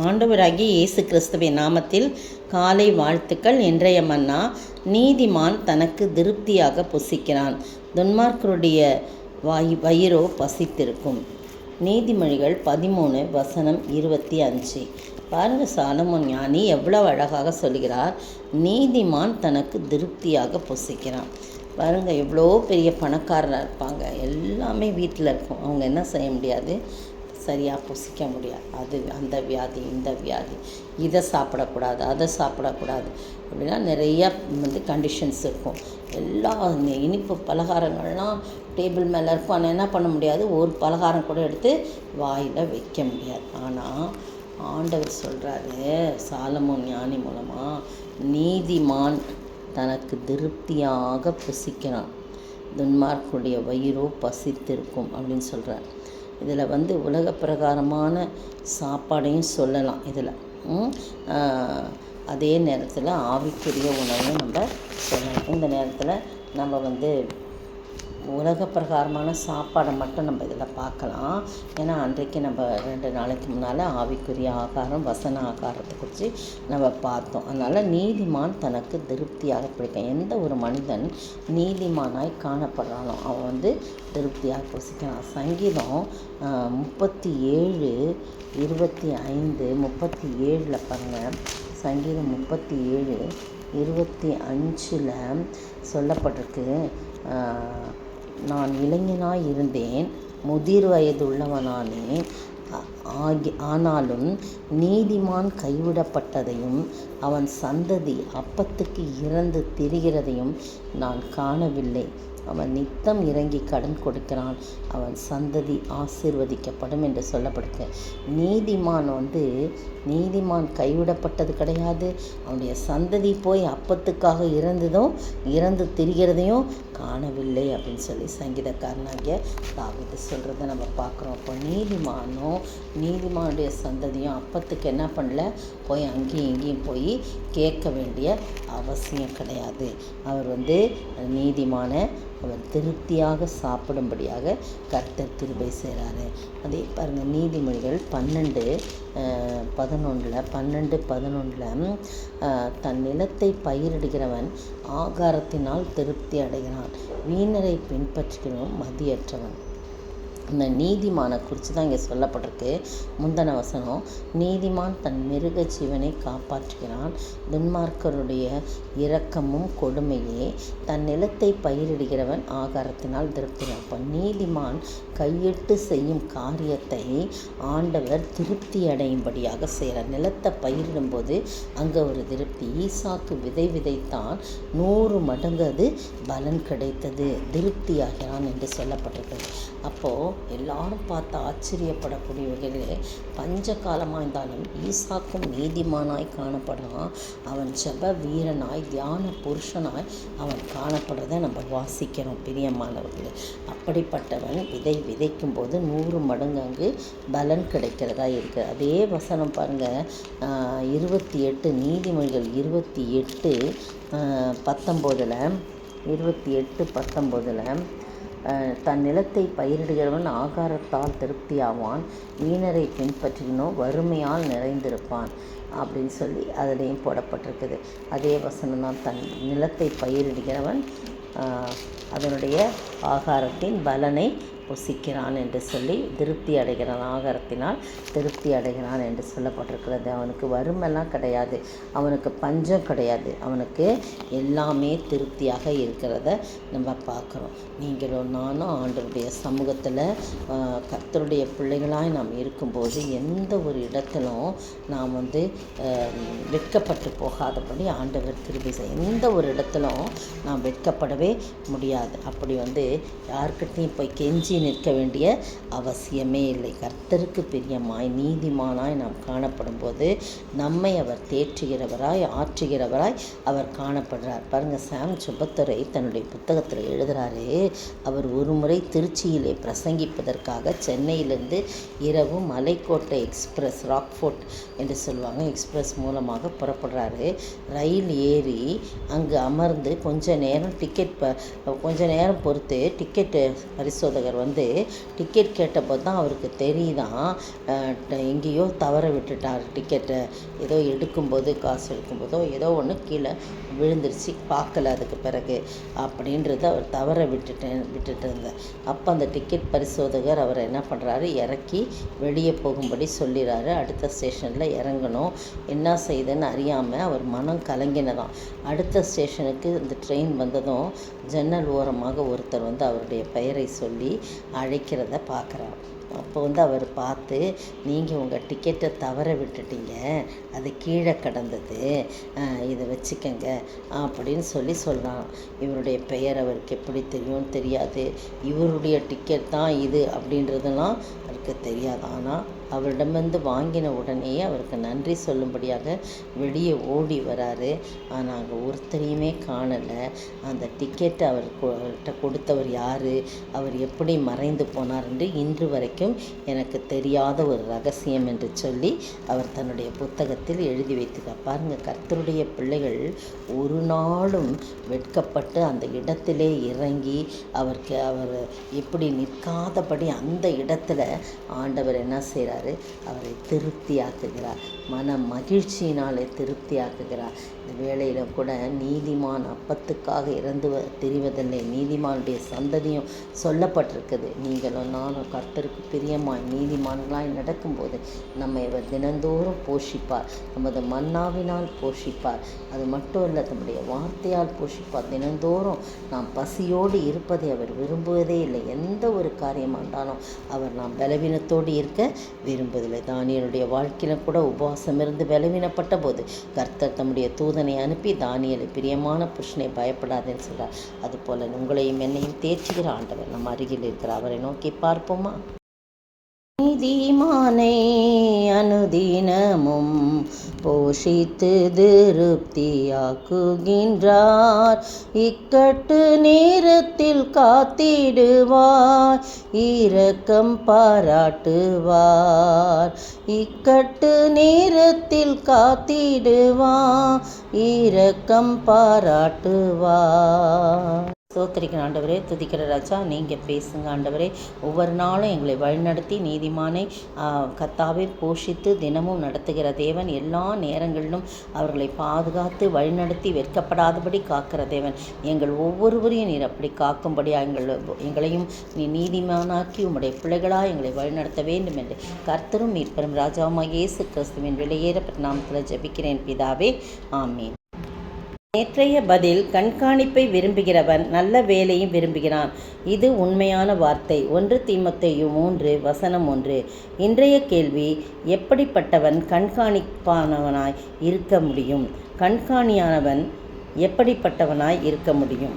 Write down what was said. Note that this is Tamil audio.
ஆண்டவராகிய இயேசு கிறிஸ்துவின் நாமத்தில் காலை வாழ்த்துக்கள். இன்றைய மன்னா, நீதிமான் தனக்கு திருப்தியாக புசிக்கிறான், துன்மார்க்கருடைய வயிறோ பசித்திருக்கும். நீதிமொழிகள் 13:25. பாருங்க, சாலமோன் ஞானி எவ்வளோ அழகாக சொல்கிறார். நீதிமான் தனக்கு திருப்தியாக புசிக்கிறான். பாருங்கள், எவ்வளோ பெரிய பணக்காரராக இருப்பாங்க, எல்லாமே வீட்டில் இருக்கும், அவங்க என்ன செய்ய முடியாது, சரியாக புசிக்க முடியாது. அது அந்த வியாதி, இந்த வியாதி, இதை சாப்பிடக்கூடாது, அதை சாப்பிடக்கூடாது அப்படின்னா நிறையா கண்டிஷன்ஸ் இருக்கும். எல்லா இனிப்பு பலகாரங்கள்லாம் டேபிள் மேலே இருக்கும். ஆனால் என்ன பண்ண முடியாது, ஒரு பலகாரம் கூட எடுத்து வாயில் வைக்க முடியாது. ஆனால் ஆண்டவர் சொல்கிறாரு சாலமோன் ஞானி மூலமாக, நீதிமான் தனக்கு திருப்தியாக புசிக்கிறான், துன்மார்க்குடைய வயிறோ பசித்திருக்கும் அப்படின்னு சொல்கிறார். இதில் உலக பிரகாரமான சாப்பாடையும் சொல்லலாம் இதில். அதே நேரத்தில் ஆவிக்குரிய உணவையும் நம்ம சொல்லலாம். இந்த நேரத்தில் நம்ம உலக பிரகாரமான சாப்பாடை மட்டும் நம்ம இதில் பார்க்கலாம். ஏன்னா அன்றைக்கு நம்ம 2 நாளைக்கு முன்னால் ஆவிக்குரிய ஆகாரம், வசன ஆகாரத்தை குறித்து நம்ம பார்த்தோம். அதனால் நீதிமான் தனக்கு திருப்தியாக பிடிக்கும். எந்த ஒரு மனிதன் நீதிமானாய் காணப்படுறானோ அவன் திருப்தியாக புசிக்கிறான். சங்கீதம் 37:25 பாருங்கள். சங்கீதம் 37:25 சொல்லப்பட்டிருக்கு, நான் இளைஞனாய் இருந்தேன், முதிர் வயதுள்ளவனானேன், ஆனாலும் நீதிமான் கைவிடப்பட்டதையும் அவன் சந்ததி அப்பத்துக்கு இறந்து திரிகிறதையும் நான் காணவில்லை. அவன் நித்தம் இறங்கி கடன் கொடுக்கிறான், அவன் சந்ததி ஆசீர்வதிக்கப்படும் என்று சொல்லப்படுது. நீதிமான் கைவிடப்பட்டது கிடையாது. அவனுடைய சந்ததி போய் அப்பத்துக்காக இறந்து திரிகிறதையும் காணவில்லை அப்படின்னு சொல்லி சங்கீதக்காரனாகிய தாவீது சொல்கிறத நம்ம பார்க்குறோம். அப்போ நீதிமானுடைய சந்ததியும் அப்பத்துக்கு என்ன பண்ணல, போய் அங்கேயும் இங்கேயும் போய் கேட்க வேண்டிய அவசியம் கிடையாது. அவர் நீதிமான அவர் திருப்தியாக சாப்பிடும்படியாக கர்த்தர் கிருபை செய்கிறாரு. அதே பாருங்கள், நீதிமொழிகள் 12:11 தன் நிலத்தை பயிரிடுகிறவன் ஆகாரத்தினால் திருப்தி அடைகிறான், வீணரை பின்பற்றுகிறவன் மதியற்றவன். இந்த நீதிமானை குறித்து தான் இங்கே சொல்லப்பட்டிருக்கு. முந்தின வசனம், நீதிமான் தன் மிருக ஜீவனை காப்பாற்றுகிறான், துன்மார்க்கருடைய இரக்கமும் கொடுமையே தன் நிலத்தை பயிரிடுகிறவன் ஆகாரத்தினால் திருப்தி. அப்போ நீதிமான் கையிட்டு செய்யும் காரியத்தை ஆண்டவர் திருப்தி அடையும்படியாக செய்கிறார். நிலத்தை பயிரிடும்போது அங்கே ஒரு திருப்தி. ஈசாக்கு விதைத்தான், 100 மடங்கு அது பலன் கிடைத்தது, திருப்தியாகிறான் என்று சொல்லப்பட்டிருக்கிறது. அப்போது எல்லாரும் பார்த்து ஆச்சரியப்படக்கூடிய வகையில் பஞ்ச காலமாக இருந்தாலும் ஈசாக்கும் நீதிமானாய் காணப்படுறான். அவன் ஜெப வீரனாய், தியான புருஷனாய் அவன் காணப்படுறதை நம்ம வாசிக்கிறோம் பிரியமானவர்களே. அப்படிப்பட்டவன் விதைக்கும் போது 100 மடங்கு அங்கு பலன் கிடைக்கிறதா இருக்குது. அதே வசனம் பாருங்கள், 28 நீதிமொழிகள் 28:19 தன் நிலத்தை பயிரிடுகிறவன் ஆகாரத்தால் திருப்தியாவான், வீணரை பின்பற்றினோ வறுமையால் நிறைந்திருப்பான் அப்படின்னு சொல்லி அதுலேயும் போடப்பட்டிருக்குது. அதே வசனம் தான், தன் நிலத்தை பயிரிடுகிறவன் அதனுடைய ஆகாரத்தின் பலனை புசிக்கிறான் என்று சொல்லி திருப்தி அடைகிறான், ஆகாரத்தினால் திருப்தி அடைகிறான் என்று சொல்லப்பட்டிருக்கிறது. அவனுக்கு வறுமைலாம் கிடையாது, அவனுக்கு பஞ்சம் கிடையாது, அவனுக்கு எல்லாமே திருப்தியாக இருக்கிறத நம்ம பார்க்குறோம். நீங்களும் நானும் ஆண்டவருடைய சமூகத்தில் கர்த்தருடைய பிள்ளைகளாய் நாம் இருக்கும்போது எந்த ஒரு இடத்திலும் நாம் வெட்கப்பட்டு போகாதபடி ஆண்டவர் கிருபை செய்ய, எந்த ஒரு இடத்திலும் நாம் வெட்கப்படவே முடியாது. அப்படி யார்கிட்டையும் போய் கெஞ்சி நிற்க வேண்டிய அவசியமே இல்லை. கர்த்தருக்கு பிரியமாய் நீதிமானாய் நாம் காணப்படும் போது நம்மை அவர் தேற்றுகிறவராய், ஆற்றுகிறவராய் அவர் காணப்படுறார். பாருங்கள், சாம் சுபத்துரை தன்னுடைய புத்தகத்தில் எழுதுகிறாரு, அவர் ஒரு முறை திருச்சியிலே பிரசங்கிப்பதற்காக சென்னையிலிருந்து இரவு மலைக்கோட்டை எக்ஸ்பிரஸ், ராக்ஃபோர்ட் என்று சொல்லுவாங்க, எக்ஸ்பிரஸ் மூலமாக புறப்படுறாரு. ரயில் ஏறி அங்கு அமர்ந்து கொஞ்ச நேரம் பொறுத்து டிக்கெட் பரிசோதகர் டிக்கெட் கேட்டபோது தான் அவருக்கு தெரியுதான் எங்கேயோ தவற விட்டுட்டார் டிக்கெட்டை. ஏதோ எடுக்கும்போது காசு எடுக்கும்போதோ ஏதோ ஒன்று கீழே விழுந்துருச்சு, பார்க்கல அதுக்கு பிறகு அப்படின்றத அவர் தவற விட்டுட்டு இருந்தேன். அப்போ அந்த டிக்கெட் பரிசோதகர் அவரை என்ன பண்ணுறாரு, இறக்கி வெளியே போகும்படி சொல்லிடுறாரு. அடுத்த ஸ்டேஷனில் இறங்கணும். என்ன செய்யுதுன்னு அறியாமல் அவர் மனம் கலங்கினதான். அடுத்த ஸ்டேஷனுக்கு இந்த ட்ரெயின் வந்ததும் ஜன்னல் ஓரமாக ஒருத்தர் அவருடைய பெயரை சொல்லி அழைக்கிறத பார்க்குறார். அப்போ அவர் பார்த்து, நீங்கள் உங்கள் டிக்கெட்டை தவற விட்டுட்டீங்க, அது கீழே கிடந்தது, இதை வச்சுக்கங்க அப்படின்னு சொல்கிறான். இவருடைய பெயர் அவருக்கு எப்படி தெரியும்னு தெரியாது, இவருடைய டிக்கெட் தான் இது அப்படின்றதெல்லாம் அவருக்கு தெரியாது. ஆனால் அவரிடமிருந்து வாங்கின உடனேயே அவருக்கு நன்றி சொல்லும்படியாக வெளியே ஓடி வராரு. ஆனால் அங்கே ஒருத்தரையுமே காணலை. அந்த டிக்கெட்டை அவர்கிட்ட கொடுத்தவர் யார், அவர் எப்படி மறைந்து போனார் என்று இன்று வரைக்கும் எனக்கு தெரியாத ஒரு ரகசியம் என்று சொல்லி அவர் தன்னுடைய புத்தகத்தில் எழுதி வைத்துக்கார். பாருங்கள், கர்த்தருடைய பிள்ளைகள் ஒரு நாளும் வெட்கப்பட்டு அந்த இடத்திலே இறங்கி அவர் எப்படி நிற்காதபடி அந்த இடத்துல ஆண்டவர் என்ன செய்கிறார், அவரை திருப்தியாக்குகிறார். மன மகிழ்ச்சியினாலே திருப்தியாக்குகிறார். இந்த வேளையில் கூட நீதிமான் அப்பத்துக்காக இறந்து தெரிவதில்லை, நீதிமானுடைய சந்ததியும் சொல்லப்பட்டிருக்குது. நீங்களும் நானும் கர்த்தருக்கு பிரியமாய் நீதிமான்களாய் நடக்கும்போது நம்மை அவர் தினந்தோறும் போஷிப்பார். நமது மன்னாவினால் போஷிப்பார். அது மட்டும் இல்லை, நம்முடைய வார்த்தையால் போஷிப்பார். தினந்தோறும் நாம் பசியோடு இருப்பதை அவர் விரும்புவதே இல்லை. எந்த ஒரு காரியமாண்டாலும் அவர் நாம் பலவீனத்தோடு இருக்க விரும்புவதில்லை. தானியேலுடைய வாழ்க்கையில் கூட உபவாசம் இருந்து பலவீனப்பட்ட போது கர்த்தர் தம்முடைய தூதனை அனுப்பி, தானியேலை பிரியமான புருஷனை பயப்படாதேன்னு சொல்கிறார். அதுபோல் உங்களையும் என்னையும் தேற்றுகிற ஆண்டவர் நம் அருகில் இருக்கிற அவரை நோக்கி பார்ப்போமா? நீதிமானை அனுதினமும் போஷித்து திருப்தியாக்குகின்றார். இக்கட்டு நேரத்தில் காத்திடுவார், இரக்கம் பாராட்டுவார். இக்கட்டு நேரத்தில் காத்திடுவார், இரக்கம் பாராட்டுவார். ஸ்தோத்திரிக்கிற ஆண்டவரே, துதிக்கிற ராஜா, நீங்கள் பேசுங்க ஆண்டவரே. ஒவ்வொரு நாளும் எங்களை வழிநடத்தி நீதிமானை கர்த்தாவே போஷித்து தினமும் நடத்துகிற தேவன். எல்லா நேரங்களிலும் அவர்களை பாதுகாத்து வழிநடத்தி வெட்கப்படாதபடி காக்கிற தேவன். எங்கள் ஒவ்வொருவரையும் நீர் அப்படி காக்கும்படியாக எங்களையும் நீ நீதிமானாக்கி உம்முடைய பிள்ளைகளாக எங்களை வழிநடத்த வேண்டும் என்று கர்த்தரும் மீட்பரும் ராஜாவுமாகிய இயேசு கிறிஸ்துவின் விலையேறப்பட்ட நாமத்தில் ஜெபிக்கிறேன் பிதாவே, ஆமீன். நேற்றைய பதில், கண்காணிப்பை விரும்புகிறவன் நல்ல வேலையும் விரும்புகிறான். இது உண்மையான வார்த்தை. 1 தீமோத்தேயு 3:1. இன்றைய கேள்வி, எப்படிப்பட்டவன் கண்காணிப்பானவனாய் இருக்க முடியும்? கண்காணியானவன் எப்படிப்பட்டவனாய் இருக்க முடியும்?